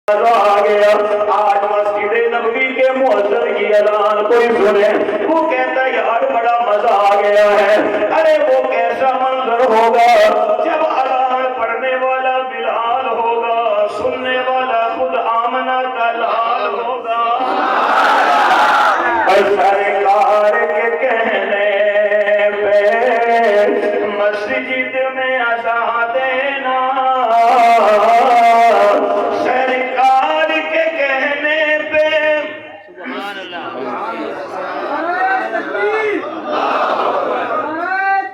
آ گیا آج مسجد نبوی کے مؤذن کی اذان کوئی سنے وہ کہتا ہے یار بڑا مزہ آ گیا ہے. ارے وہ کیسا منظر ہوگا جب اذان پڑھنے والا بلال ہوگا, سننے والا خود آمنہ کا لال ہوگا. سرکار کے کہنے پہ مسجد میں اذان دینا, سرکار کے کہنے پہ سبحان اللہ.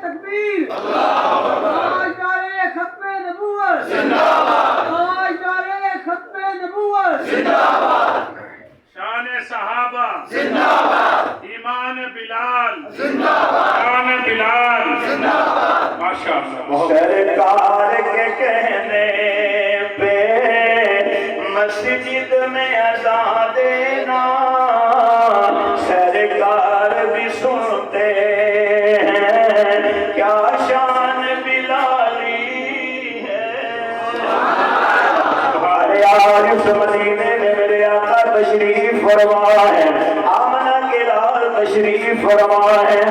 تکبیر آج دارے ختم نبوت زندہ باد, آج دارے ختم نبوت زندہ باد. شان صحابہ زندہ باد, ایمان بلال زندہ باد, شان بلال زندہ باد. ماشاء اللہ. سرکار کے کہنے پہ مسجد میں اذان دینا, سرکار بھی سنتے ہیں کیا شان بلالی ہے. ہمارے عارف مدینے میں میرے آقا تشریف فرما ہے, آمنہ کے لال تشریف فرما ہے,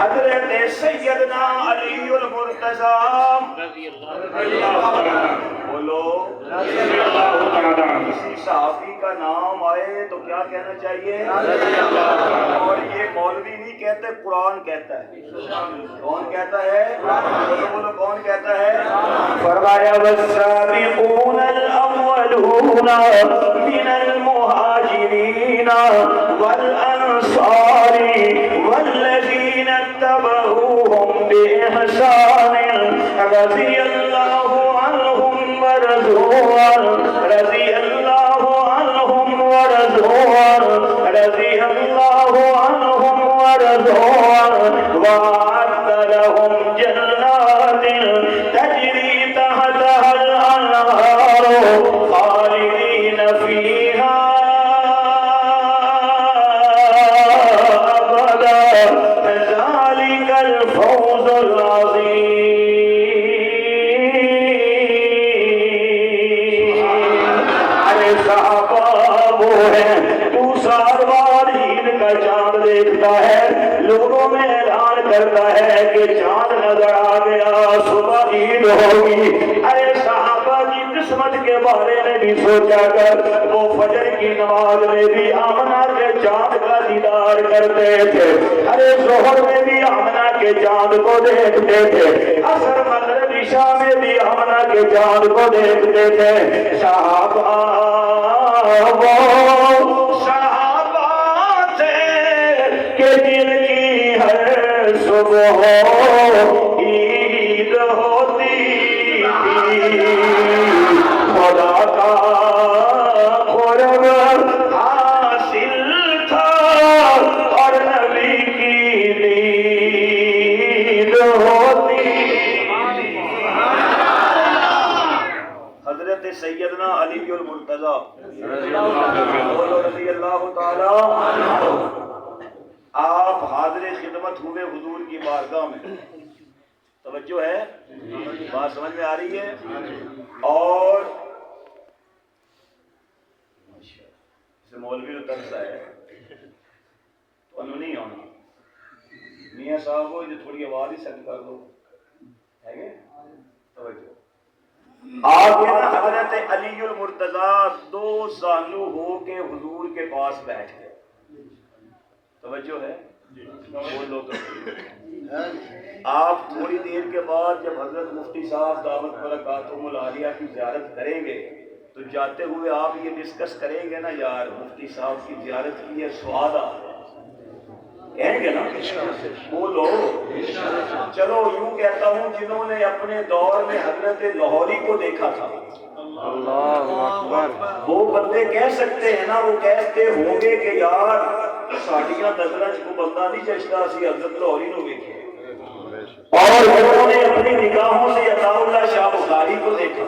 حضرت سیدنا علی المرتضی رضی اللہ بولو. رضی اللہ تعالیٰ عنہ. کسی صحابی کا نام آئے تو کیا کہنا چاہیے؟ اور یہ مولوی نہیں کہتے, قرآن کہتا ہے. کون کہتا ہے؟ بولو کون کہتا ہے؟ فرمایا والسابقون الاولون من المہاجرین والانصار والذین اتبعوهم بإحسان رضی اللہ عنہم ورضوا عنہ, رضی اللہ عنہم ورضوا عنہ, رضی اللہ عنہم ورضوا عنہ, وأعد لهم جنات تجری تحتها الأنهار خالدین فیہا أبدا, ذلك الفوز العظیم. ارے صحابہ وہ ہیں تو سال بعد عید کا چاند دیکھتا ہے, لوگوں میں اعلان کرتا ہے کہ چاند نظر آ گیا, صبح عید ہوگی. ارے صحابہ کی قسمت کے بارے میں بھی سوچا کر, وہ فجر کی نماز میں بھی آمنہ کے چاند کا دیدار کرتے تھے, ارے ظہر میں بھی آمنہ کے چاند کو دیکھتے تھے, عصر مغرب عشاء میں بھی آمنہ کے چاند کو دیکھتے تھے. صحابہ وہ صحابہ تھے کہ جن کی ہر صبح عید ہوتی تھی, خدا کا قرب حاصل تھا اور نبی کی دید ہوتی. حضرت سیدنا علی المرتضی رضی اللہ تعالی عنہ, آپ حاضر خدمت ہوئے حضور کی بارگاہ میں. توجہ ہے, بات سمجھ میں آ رہی ہے؟ اور سے مولوی کو ترس ہے تو انہوں نہیں آنا, میاں صاحب کو جو تھوڑی آواز ہی سیٹ کر دو ہے گے. توجہ آپ حضرت علی المرتضی دو زانو ہو کے حضور کے پاس بیٹھ گئے. توجہ ہے, بولو تو. آپ تھوڑی دیر کے بعد جب حضرت مفتی صاحب دعوت برکاتہم العالیہ کی زیارت کریں گے تو جاتے ہوئے آپ یہ ڈسکس کریں گے نا, یار مفتی صاحب کی زیارت کی ہے سواد آ, کہیں گے نا, بولو. چلو یوں کہتا ہوں, جنہوں نے اپنے دور میں حضرت لاہوری کو دیکھا تھا وہ بندے کہہ سکتے ہیں نا, وہ کہتے ہوں گے کہ یار ساڈیاں نظراں کو بندہ نہیں جچتا, اسی حضرت لاہوری نو ویکھے. اور انہوں نے اپنی نگاہوں سے عطا اللہ شاہ بخاری کو دیکھا.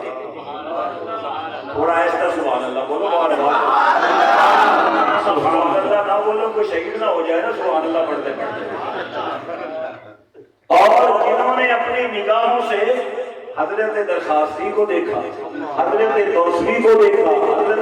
تھوڑا ایسا سبحان اللہ بولو, سبحان اللہ نہ بولو, کوئی شہید نہ ہو جائے نا سبحان اللہ پڑھتے پڑھتے. اور جنہوں نے اپنی نگاہوں سے حضرت درخواستی کو دیکھا, حضرت دوسری کو دیکھا, حضرت